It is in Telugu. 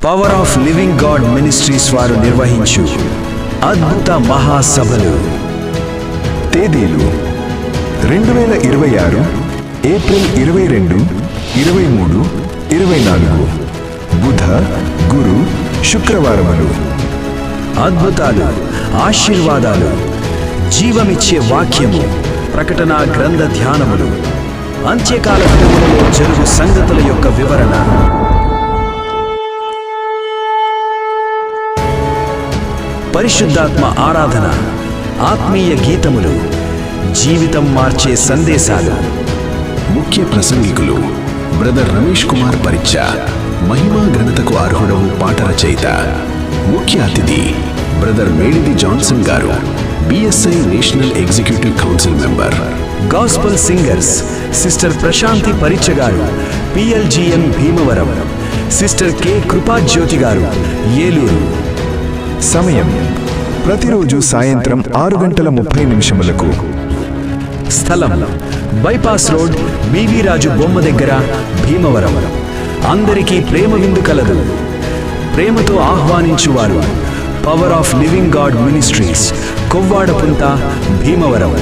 Power of living God ministries వారు నిర్వహించు అద్భుత మహాసభలు. తేదీలు 2026 ఏప్రిల్ 22, 23, 24 బుధ, గురు, శుక్రవారములు. అద్భుతాలు, ఆశీర్వాదాలు, జీవమిచ్చే వాక్యము, ప్రకటన గ్రంథ ధ్యానములు, అంత్యకాల దినములలో జరుగు సంగతుల యొక్క వివరణ, పరిశుద్ధాత్మ ఆరాధన, ఆత్మీయ గీతములు, జీవితం మార్చే సందేశాలు. ముఖ్య ప్రసంగికులు బ్రదర్ రమేష్ కుమార్ పరిచ్చ, మహిమా ఘనతకు అర్హుడవు పాట రచయిత. ముఖ్య అతిథి brother Medidi Johnson garu, BSI national executive council member. Gospel singers sister Prashanti Paricha garu, PLGM Bhimavaram. Sister K Krupajyothi garu, Eluru. సమయం ప్రతిరోజు సాయంత్రం 6:30 స్థలం బైపాస్ రోడ్, బివి రాజు బొమ్మ దగ్గర, భీమవరం. అందరికీ ప్రేమ విందు కలదు. ప్రేమతో ఆహ్వానించువారు power of living God ministries, Kovvadapunta, Bhimavaram.